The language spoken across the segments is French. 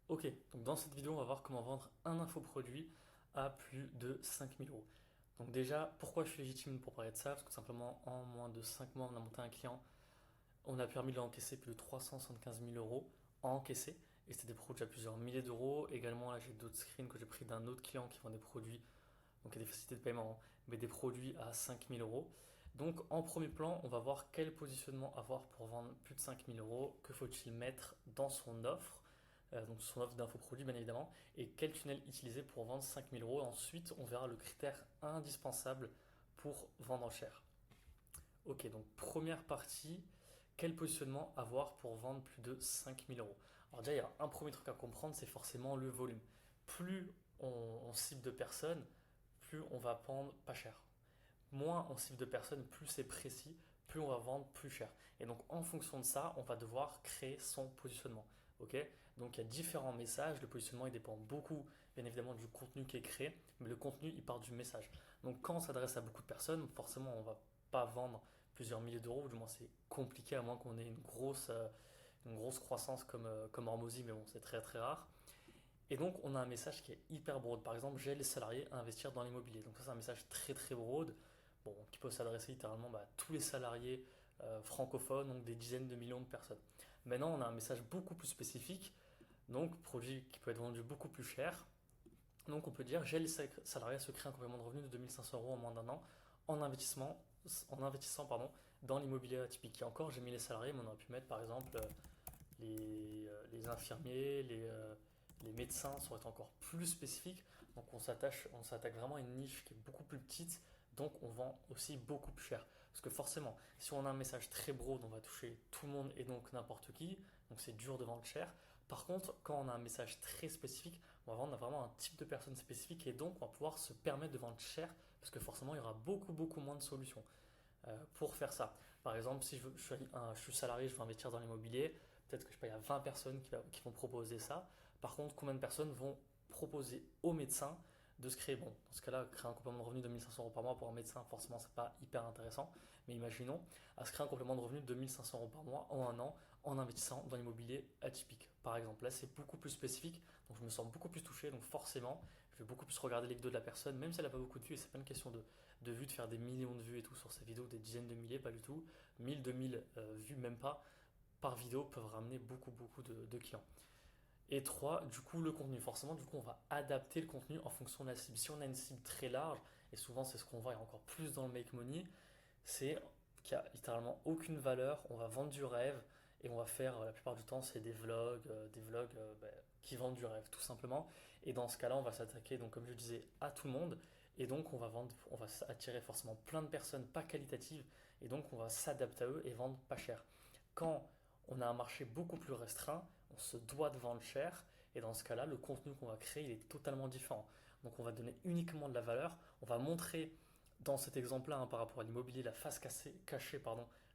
Ok, donc dans cette vidéo, on va voir comment vendre un infoproduit à plus de 5000 euros. Donc déjà, pourquoi je suis légitime pour parler de ça? Parce que simplement, en moins de 5 mois, on a monté un client, on a permis de l'encaisser plus de 375 000 euros à encaisser. Et c'était des produits à plusieurs milliers d'euros. Également, là, j'ai d'autres screens que j'ai pris d'un autre client qui vend des produits, donc il y a des facilités de paiement, hein, mais des produits à 5000 euros. Donc en premier plan, on va voir quel positionnement avoir pour vendre plus de 5000 euros, que faut-il mettre dans son offre, donc son offre d'infoproduit bien évidemment, et quel tunnel utiliser pour vendre 5000 euros. Ensuite, on verra le critère indispensable pour vendre cher. Ok, donc première partie, quel positionnement avoir pour vendre plus de 5000 euros? Alors déjà, il y a un premier truc à comprendre, c'est forcément le volume. Plus on cible de personnes, plus on va vendre pas cher. Moins on cible de personnes, plus c'est précis, plus on va vendre plus cher. Et donc en fonction de ça, on va devoir créer son positionnement. Ok. Donc il y a différents messages. Le positionnement il dépend beaucoup, bien évidemment, du contenu qui est créé, mais le contenu il part du message. Donc quand on s'adresse à beaucoup de personnes, forcément on va pas vendre plusieurs milliers d'euros, ou du moins c'est compliqué à moins qu'on ait une grosse croissance comme Hormozy, mais bon c'est très très rare. Et donc, on a un message qui est hyper broad. Par exemple, j'ai les salariés à investir dans l'immobilier. Donc, ça, c'est un message très très broad, bon, qui peut s'adresser littéralement à tous les salariés francophones, donc des dizaines de millions de personnes. Maintenant, on a un message beaucoup plus spécifique, donc produit qui peut être vendu beaucoup plus cher. Donc, on peut dire j'ai les salariés à se créer un complément de revenu de 2500 euros en moins d'un an en investissant dans l'immobilier atypique. Et encore, j'ai mis les salariés, mais on aurait pu mettre par exemple les infirmiers, les médecins, ça aurait été encore plus spécifique. Donc on s'attaque vraiment à une niche qui est beaucoup plus petite, donc on vend aussi beaucoup plus cher. Parce que forcément, si on a un message très broad, on va toucher tout le monde et donc n'importe qui, donc c'est dur de vendre cher. Par contre, quand on a un message très spécifique, on va vendre vraiment un type de personne spécifique et donc on va pouvoir se permettre de vendre cher parce que forcément il y aura beaucoup moins de solutions pour faire ça. Par exemple, si je suis salarié, je veux investir dans l'immobilier, peut-être que je sais pas, il y a 20 personnes qui vont proposer ça. Par contre, combien de personnes vont proposer au médecin de se créer, bon, dans ce cas-là, créer un complément de revenu de 1500 euros par mois pour un médecin, forcément, c'est pas hyper intéressant. Mais imaginons à se créer un complément de revenu de 2500 euros par mois en un an en investissant dans l'immobilier atypique. Par exemple, là, c'est beaucoup plus spécifique, donc je me sens beaucoup plus touché, donc forcément, je vais beaucoup plus regarder les vidéos de la personne, même si elle n'a pas beaucoup de vues, et c'est pas une question de vues, de faire des millions de vues et tout sur ces vidéos, des dizaines de milliers, pas du tout. 1000, 2000 vues, même pas, par vidéo peuvent ramener beaucoup de clients. Et 3, du coup, le contenu. Forcément, du coup, on va adapter le contenu en fonction de la cible. Si on a une cible très large, et souvent c'est ce qu'on voit et encore plus dans le make money, c'est qu'il n'y a littéralement aucune valeur, on va vendre du rêve, et on va faire, la plupart du temps, c'est des vlogs qui vendent du rêve, tout simplement. Et dans ce cas-là, on va s'attaquer, donc comme je disais, à tout le monde, et donc on va attirer forcément plein de personnes pas qualitatives, et donc on va s'adapter à eux et vendre pas cher. Quand on a un marché beaucoup plus restreint, on se doit de vendre cher, et dans ce cas-là, le contenu qu'on va créer, il est totalement différent. Donc on va donner uniquement de la valeur, on va montrer dans cet exemple-là, hein, par rapport à l'immobilier, la face cachée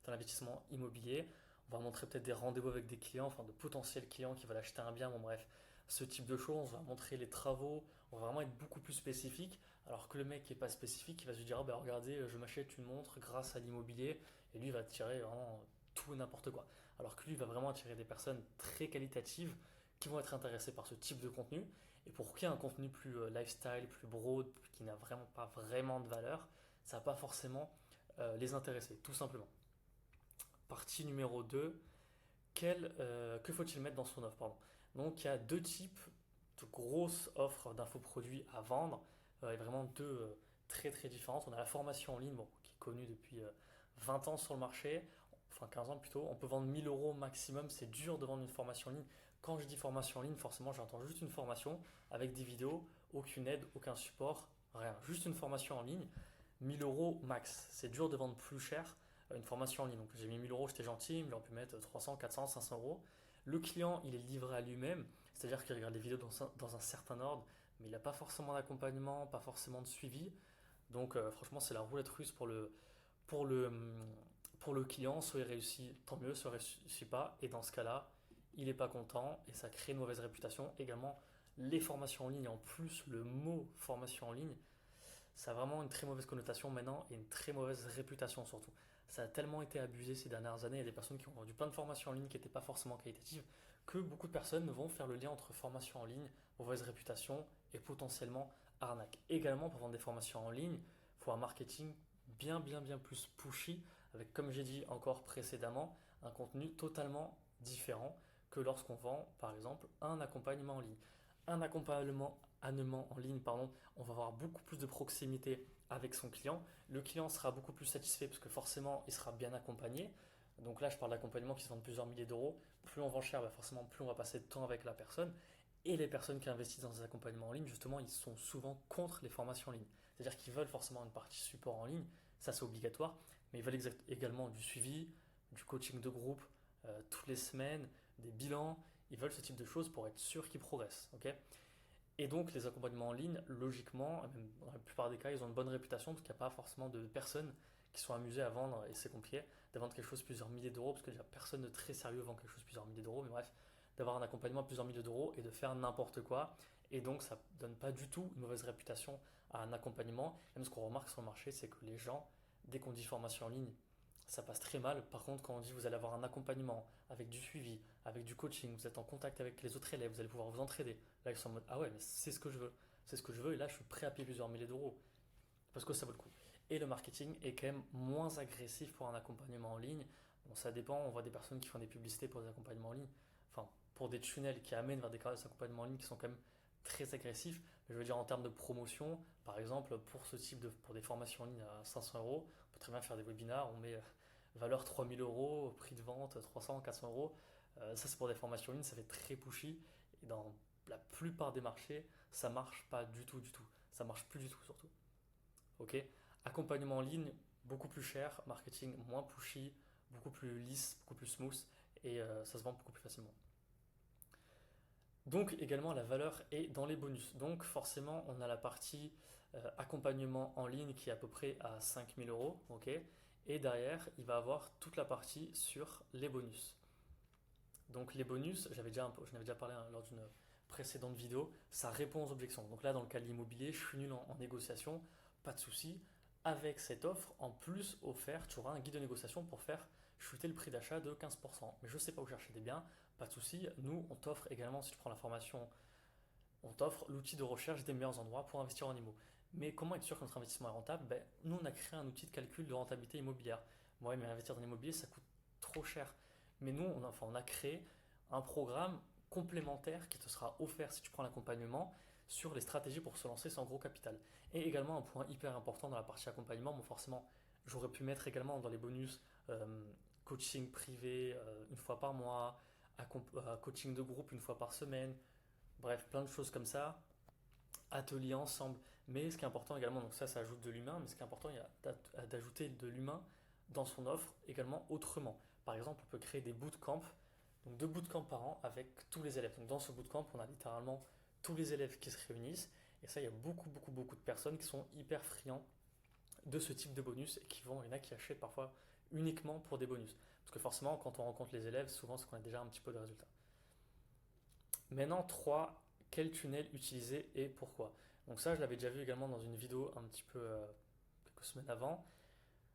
d'un investissement immobilier. On va montrer peut-être des rendez-vous avec des clients, enfin de potentiels clients qui veulent acheter un bien, bon bref, ce type de choses. On va montrer les travaux, on va vraiment être beaucoup plus spécifique, alors que le mec qui n'est pas spécifique, il va se dire, oh, bah, regardez, je m'achète une montre grâce à l'immobilier, et lui il va tirer vraiment tout et n'importe quoi. Alors que lui il va vraiment attirer des personnes très qualitatives qui vont être intéressées par ce type de contenu, et pour qui un contenu plus lifestyle, plus broad, qui n'a vraiment pas vraiment de valeur, ça va pas forcément les intéresser, tout simplement. Partie numéro 2, que faut-il mettre dans son offre, pardon. Donc il y a deux types de grosses offres d'infoproduits à vendre, et vraiment deux très différentes. On a la formation en ligne, bon, qui est connue depuis 20 ans sur le marché, enfin 15 ans plutôt. On peut vendre 1000 euros maximum, c'est dur de vendre une formation en ligne. Quand je dis formation en ligne, forcément j'entends juste une formation avec des vidéos, aucune aide, aucun support, rien. Juste une formation en ligne, 1000 euros max. C'est dur de vendre plus cher une formation en ligne. Donc j'ai mis 1000 euros, j'étais gentil, mais on pu mettre 300, 400, 500 euros. Le client, il est livré à lui-même, c'est-à-dire qu'il regarde les vidéos dans un certain ordre, mais il n'a pas forcément d'accompagnement, pas forcément de suivi. Donc franchement, c'est la roulette russe pour le, pour le client. Soit il réussit, tant mieux, soit il ne réussit pas. Et dans ce cas-là, il n'est pas content et ça crée une mauvaise réputation. Également, les formations en ligne, en plus le mot formation en ligne, ça a vraiment une très mauvaise connotation maintenant et une très mauvaise réputation surtout. Ça a tellement été abusé ces dernières années. Il y a des personnes qui ont vendu plein de formations en ligne qui n'étaient pas forcément qualitatives que beaucoup de personnes vont faire le lien entre formation en ligne, mauvaise réputation et potentiellement arnaque. Également, pour vendre des formations en ligne, il faut un marketing bien plus pushy, avec, comme j'ai dit encore précédemment, un contenu totalement différent que lorsqu'on vend, par exemple, un accompagnement en ligne. Un accompagnement en ligne, pardon, on va avoir beaucoup plus de proximité avec son client. Le client sera beaucoup plus satisfait parce que forcément, il sera bien accompagné. Donc là, je parle d'accompagnement qui se vendent plusieurs milliers d'euros. Plus on vend cher, bah forcément, plus on va passer de temps avec la personne. Et les personnes qui investissent dans des accompagnements en ligne, justement, ils sont souvent contre les formations en ligne. C'est-à-dire qu'ils veulent forcément une partie support en ligne, ça c'est obligatoire, mais ils veulent également du suivi, du coaching de groupe toutes les semaines, des bilans. Ils veulent ce type de choses pour être sûr qu'ils progressent. Ok. Et donc, les accompagnements en ligne, logiquement, même dans la plupart des cas, ils ont une bonne réputation parce qu'il n'y a pas forcément de personnes qui sont amusées à vendre, et c'est compliqué, de vendre quelque chose plusieurs milliers d'euros, parce que déjà personne de très sérieux vend quelque chose plusieurs milliers d'euros, mais bref, d'avoir un accompagnement à plusieurs milliers d'euros et de faire n'importe quoi. Et donc, ça ne donne pas du tout une mauvaise réputation à un accompagnement. Même ce qu'on remarque sur le marché, c'est que les gens, dès qu'on dit formation en ligne, ça passe très mal. Par contre, quand on dit vous allez avoir un accompagnement avec du suivi, avec du coaching, vous êtes en contact avec les autres élèves, vous allez pouvoir vous entraider. Là, ils sont en mode ah ouais, mais c'est ce que je veux. C'est ce que je veux et là, je suis prêt à payer plusieurs milliers d'euros parce que ça vaut le coup. Et le marketing est quand même moins agressif pour un accompagnement en ligne. Bon, ça dépend, on voit des personnes qui font des publicités pour des accompagnements en ligne, enfin pour des tunnels qui amènent vers des accompagnements en ligne qui sont quand même très agressifs. Mais je veux dire en termes de promotion, par exemple pour ce type de pour des formations en ligne à 500 euros, on peut très bien faire des webinars, on met valeur 3000 euros, prix de vente 300, 400 euros. Ça c'est pour des formations en ligne, ça fait très pushy et dans la plupart des marchés, ça marche pas du tout. Ça marche plus du tout surtout. Ok. Accompagnement en ligne, beaucoup plus cher, marketing moins pushy, beaucoup plus lisse, beaucoup plus smooth et ça se vend beaucoup plus facilement. Donc également la valeur est dans les bonus. Donc forcément on a la partie accompagnement en ligne qui est à peu près à 5000 euros. Ok. Et derrière il va avoir toute la partie sur les bonus. Donc les bonus, j'en avais déjà parlé lors d'une précédente vidéo, ça répond aux objections. Donc là, dans le cas de l'immobilier, je suis nul en négociation, pas de souci. Avec cette offre, en plus offert, tu auras un guide de négociation pour faire chuter le prix d'achat de 15%. Mais je ne sais pas où chercher des biens, pas de souci. Nous, on t'offre également, si tu prends la formation, on t'offre l'outil de recherche des meilleurs endroits pour investir en immo. Mais comment être sûr que notre investissement est rentable? Nous, on a créé un outil de calcul de rentabilité immobilière. Ouais, mais investir dans l'immobilier, ça coûte trop cher. Mais nous, on a créé un programme complémentaire qui te sera offert si tu prends l'accompagnement sur les stratégies pour se lancer sans gros capital. Et également un point hyper important dans la partie accompagnement, bon forcément, j'aurais pu mettre également dans les bonus coaching privé une fois par mois, coaching de groupe une fois par semaine, bref, plein de choses comme ça, ateliers ensemble. Mais ce qui est important également, donc ça ajoute de l'humain, mais ce qui est important, il y a d'ajouter de l'humain dans son offre également autrement. Par exemple, on peut créer des bootcamps, donc 2 bootcamps par an avec tous les élèves. Donc dans ce bootcamp, on a littéralement tous les élèves qui se réunissent. Et ça, il y a beaucoup de personnes qui sont hyper friands de ce type de bonus et il y en a qui achètent parfois uniquement pour des bonus. Parce que forcément, quand on rencontre les élèves, souvent c'est qu'on a déjà un petit peu de résultats. Maintenant, 3, quel tunnel utiliser et pourquoi? Donc ça, je l'avais déjà vu également dans une vidéo un petit peu quelques semaines avant.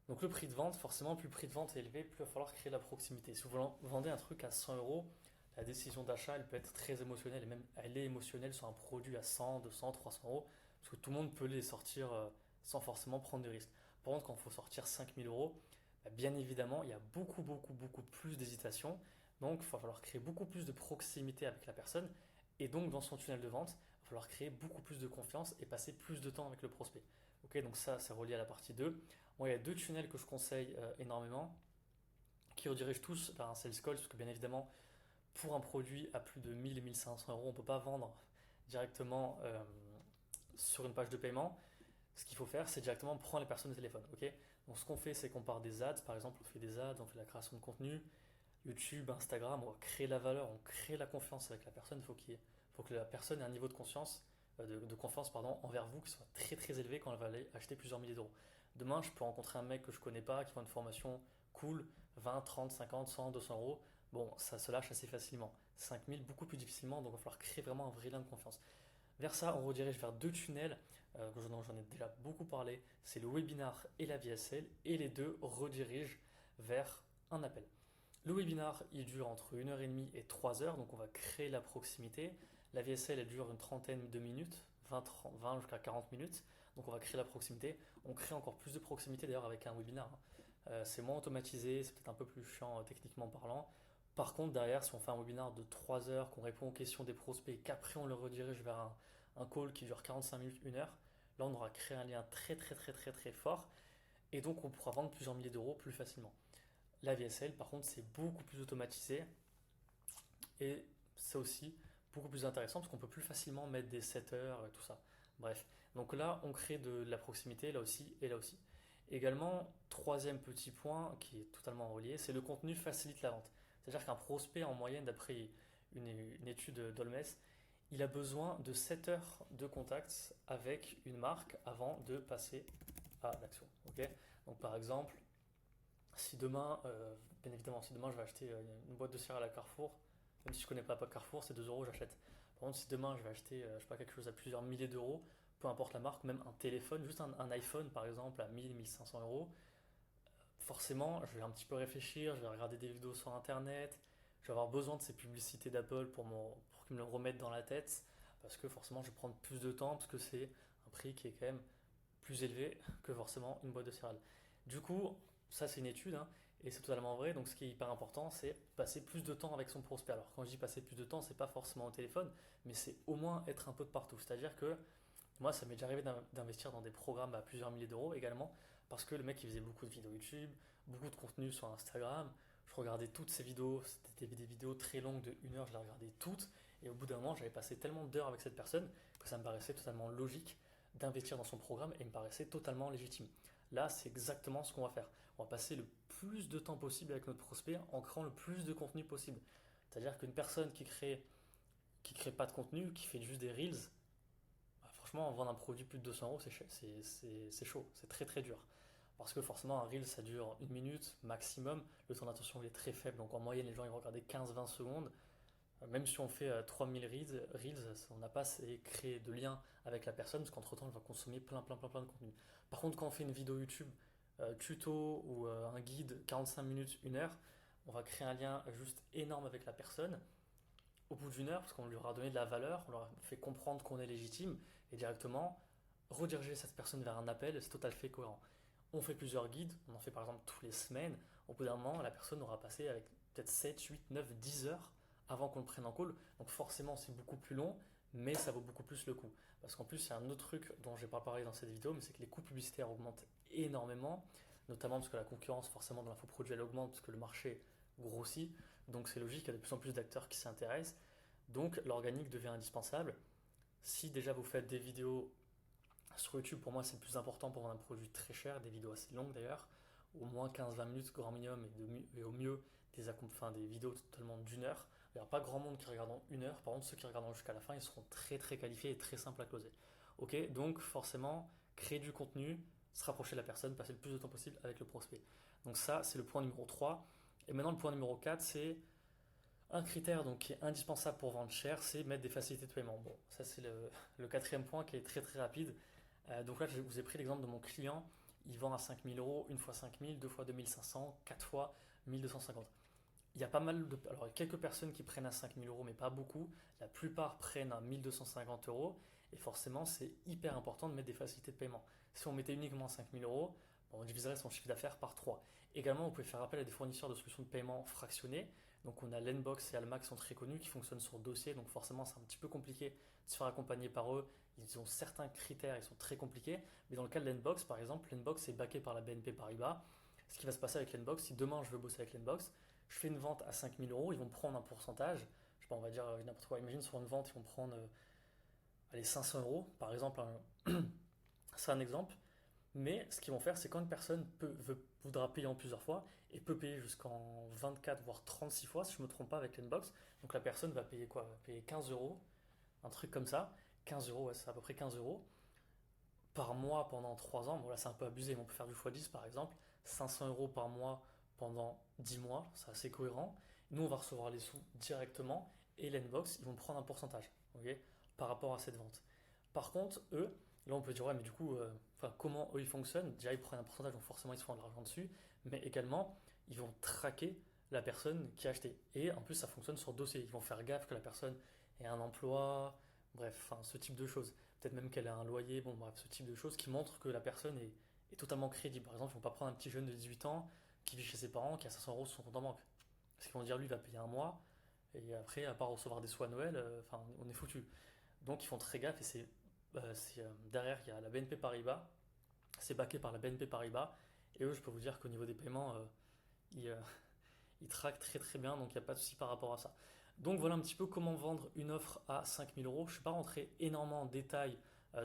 Donc le prix de vente, forcément, plus le prix de vente est élevé, plus il va falloir créer de la proximité. Si vous vendez un truc à 100 euros, la décision d'achat, elle peut être très émotionnelle, et même elle est émotionnelle sur un produit à 100, 200, 300 euros, parce que tout le monde peut les sortir sans forcément prendre de risques. Par contre, quand il faut sortir 5000 euros, bien évidemment, il y a beaucoup plus d'hésitation, donc il va falloir créer beaucoup plus de proximité avec la personne, et donc dans son tunnel de vente, il va falloir créer beaucoup plus de confiance et passer plus de temps avec le prospect. Ok, donc ça, c'est relié à la partie 2. Moi, il y a 2 tunnels que je conseille énormément, qui redirigent tous vers un sales call, parce que bien évidemment, pour un produit à plus de 1000 et 1500 euros, on ne peut pas vendre directement sur une page de paiement. Ce qu'il faut faire, c'est directement prendre les personnes au téléphone. Ok. Donc ce qu'on fait, c'est qu'on part des ads, par exemple, on fait des ads, on fait la création de contenu, YouTube, Instagram, on va créer la valeur, on crée la confiance avec la personne. Il faut que la personne ait un niveau de conscience, de confiance envers vous qui soit très élevé quand elle va aller acheter plusieurs milliers d'euros. Demain, je peux rencontrer un mec que je connais pas, qui vend une formation cool, 20, 30, 50, 100, 200 euros. Bon, ça se lâche assez facilement. 5000, beaucoup plus difficilement, donc il va falloir créer vraiment un vrai lien de confiance. Vers ça, on redirige vers 2 tunnels, dont j'en ai déjà beaucoup parlé, c'est le webinar et la VSL, et les deux redirigent vers un appel. Le webinar, il dure entre 1h30 et 3 heures, donc on va créer la proximité. La VSL, elle dure une trentaine de minutes, 20 jusqu'à 40 minutes, donc on va créer la proximité. On crée encore plus de proximité d'ailleurs avec un webinar, hein. C'est moins automatisé, c'est peut-être un peu plus chiant techniquement parlant. Par contre, derrière, si on fait un webinar de 3 heures, qu'on répond aux questions des prospects et qu'après on le redirige vers un call qui dure 45 minutes, 1 heure, là on aura créé un lien très très très très très fort et donc on pourra vendre plusieurs milliers d'euros plus facilement. La VSL, par contre, c'est beaucoup plus automatisé et c'est aussi beaucoup plus intéressant parce qu'on peut plus facilement mettre des setters et tout ça. Bref, donc là, on crée de la proximité là aussi et là aussi. Également, troisième petit point qui est totalement relié, c'est le contenu facilite la vente. C'est-à-dire qu'un prospect, en moyenne, d'après une étude d'Olmes, il a besoin de 7 heures de contact avec une marque avant de passer à l'action. Ok. Donc par exemple, si demain, bien évidemment, si demain je vais acheter une boîte de céréales à Carrefour, même si je connais pas Carrefour, c'est 2 euros, j'achète. Par contre, si demain je vais acheter, je sais pas, quelque chose à plusieurs milliers d'euros, peu importe la marque, même un téléphone, juste un iPhone par exemple à 1000-1500 euros, forcément, je vais un petit peu réfléchir, je vais regarder des vidéos sur internet, je vais avoir besoin de ces publicités d'Apple pour qu'ils me le remettent dans la tête, parce que forcément, je vais prendre plus de temps, parce que c'est un prix qui est quand même plus élevé que forcément une boîte de céréales. Du coup, ça c'est une étude, hein, et c'est totalement vrai. Donc ce qui est hyper important, c'est passer plus de temps avec son prospect. Alors quand je dis passer plus de temps, c'est pas forcément au téléphone, mais c'est au moins être un peu de partout. C'est-à-dire que moi, ça m'est déjà arrivé d'investir dans des programmes à plusieurs milliers d'euros également, parce que le mec il faisait beaucoup de vidéos YouTube, beaucoup de contenu sur Instagram. Je regardais toutes ces vidéos, c'était des vidéos très longues de 1 heure, je les regardais toutes, et au bout d'un moment, j'avais passé tellement d'heures avec cette personne que ça me paraissait totalement logique d'investir dans son programme et me paraissait totalement légitime. Là, c'est exactement ce qu'on va faire. On va passer le plus de temps possible avec notre prospect en créant le plus de contenu possible. C'est-à-dire qu'une personne qui crée pas de contenu, qui fait juste des reels, bah, franchement, vendre un produit plus de 200 euros, c'est chaud, c'est très très dur. Parce que forcément, un reel, ça dure 1 minute maximum. Le temps d'attention, il est très faible. Donc en moyenne, les gens ils vont regarder 15-20 secondes. Même si on fait 3000 reels, on n'a pas assez créé de lien avec la personne parce qu'entre temps, elle va consommer plein, plein, plein, plein de contenu. Par contre, quand on fait une vidéo YouTube tuto ou un guide 45 minutes, 1 heure, on va créer un lien juste énorme avec la personne au bout d'1 heure parce qu'on lui aura donné de la valeur, on leur a fait comprendre qu'on est légitime et directement rediriger cette personne vers un appel, c'est tout à fait cohérent. On fait plusieurs guides, on en fait par exemple tous les semaines. Au bout d'un moment, la personne aura passé avec peut-être 7, 8, 9, 10 heures avant qu'on le prenne en call. Donc forcément, c'est beaucoup plus long, mais ça vaut beaucoup plus le coup. Parce qu'en plus, c'est un autre truc dont je n'ai pas parlé dans cette vidéo, mais c'est que les coûts publicitaires augmentent énormément, notamment parce que la concurrence, forcément, dans l'infoproduit, elle augmente parce que le marché grossit. Donc c'est logique, il y a de plus en plus d'acteurs qui s'intéressent. Donc l'organique devient indispensable. Si déjà vous faites des vidéos sur YouTube, pour moi, c'est le plus important pour vendre un produit très cher, des vidéos assez longues d'ailleurs, au moins 15-20 minutes grand minimum et au mieux des vidéos totalement d'1 heure. Il n'y aura pas grand monde qui regarde en 1 heure, par contre ceux qui regarderont jusqu'à la fin, ils seront très très qualifiés et très simples à closer. Ok, donc forcément, créer du contenu, se rapprocher de la personne, passer le plus de temps possible avec le prospect. Donc ça, c'est le point numéro 3. Et maintenant, le point numéro 4, c'est un critère donc, qui est indispensable pour vendre cher, c'est mettre des facilités de paiement. Bon, ça c'est le quatrième point qui est très très rapide. Donc là, je vous ai pris l'exemple de mon client. Il vend à 5000 euros, une fois 5000, deux fois 2500, quatre fois 1250. Il y a pas mal de. Alors, il y a quelques personnes qui prennent à 5000 euros, mais pas beaucoup. La plupart prennent à 1250 euros. Et forcément, c'est hyper important de mettre des facilités de paiement. Si on mettait uniquement 5000 euros, bon, on diviserait son chiffre d'affaires par 3. Également, vous pouvez faire appel à des fournisseurs de solutions de paiement fractionnés. Donc, on a Lenbox et Alma qui sont très connus, qui fonctionnent sur dossier. Donc, forcément, c'est un petit peu compliqué de se faire accompagner par eux. Ils ont certains critères, ils sont très compliqués. Mais dans le cas de Lenbox, par exemple, Lenbox est backé par la BNP Paribas. Ce qui va se passer avec Lenbox, si demain je veux bosser avec Lenbox, je fais une vente à 5000 euros, ils vont prendre un pourcentage. Je sais pas, on va dire n'importe quoi. Imagine sur une vente, ils vont prendre allez, 500 euros, par exemple. C'est un exemple. Mais ce qu'ils vont faire, c'est quand une personne voudra payer en plusieurs fois et peut payer jusqu'en 24 voire 36 fois, si je ne me trompe pas, avec l'Inbox. Donc la personne va payer quoi? Va payer 15 euros, un truc comme ça. 15 euros, ouais, c'est à peu près 15 euros par mois pendant 3 ans. Bon, là, c'est un peu abusé, mais on peut faire du x10 par exemple. 500 euros par mois pendant 10 mois, c'est assez cohérent. Nous, on va recevoir les sous directement et l'Inbox, ils vont prendre un pourcentage, ok, par rapport à cette vente. Par contre, eux, là on peut dire, ouais, mais du coup, comment eux ils fonctionnent? Déjà, ils prennent un pourcentage, donc forcément ils se font de l'argent dessus, mais également, ils vont traquer la personne qui a acheté. Et en plus, ça fonctionne sur dossier. Ils vont faire gaffe que la personne ait un emploi, bref, enfin, ce type de choses. Peut-être même qu'elle a un loyer, bon, bref, ce type de choses qui montrent que la personne est totalement crédible. Par exemple, ils ne vont pas prendre un petit jeune de 18 ans qui vit chez ses parents, qui a 500 euros sur son compte en banque. Parce qu'ils vont dire, lui, il va payer un mois, et après, à part recevoir des sous à Noël, enfin, on est foutu. Donc, ils font très gaffe, et derrière, il y a la BNP Paribas, c'est backé par la BNP Paribas, et eux, je peux vous dire qu'au niveau des paiements, ils, euh, ils traquent très très bien, donc il n'y a pas de souci par rapport à ça. Donc voilà un petit peu comment vendre une offre à 5000 euros. Je ne suis pas rentré énormément en détail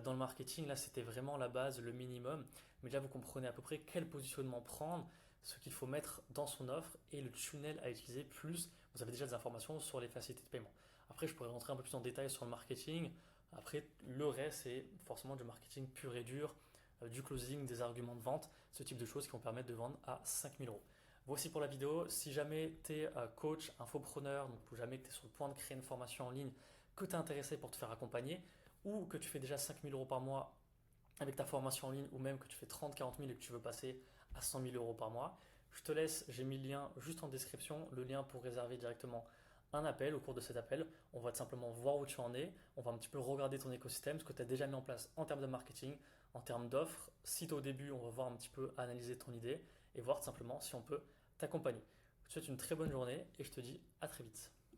dans le marketing, là c'était vraiment la base, le minimum, mais là vous comprenez à peu près quel positionnement prendre, ce qu'il faut mettre dans son offre et le tunnel à utiliser, plus vous avez déjà des informations sur les facilités de paiement. Après je pourrais rentrer un peu plus en détail sur le marketing, après le reste c'est forcément du marketing pur et dur, du closing, des arguments de vente, ce type de choses qui vont permettre de vendre à 5000 euros. Voici pour la vidéo. Si jamais tu es coach, infopreneur, donc ou jamais que tu es sur le point de créer une formation en ligne, que tu es intéressé pour te faire accompagner, ou que tu fais déjà 5000 euros par mois avec ta formation en ligne, ou même que tu fais 30, 40 000 et que tu veux passer à 100 000 euros par mois, je te laisse, j'ai mis le lien juste en description, le lien pour réserver directement un appel. Au cours de cet appel, on va tout simplement voir où tu en es, on va un petit peu regarder ton écosystème, ce que tu as déjà mis en place en termes de marketing, en termes d'offres. Si tu es au début, on va voir un petit peu analyser ton idée et voir tout simplement si on peut t'accompagner. Je te souhaite une très bonne journée et je te dis à très vite.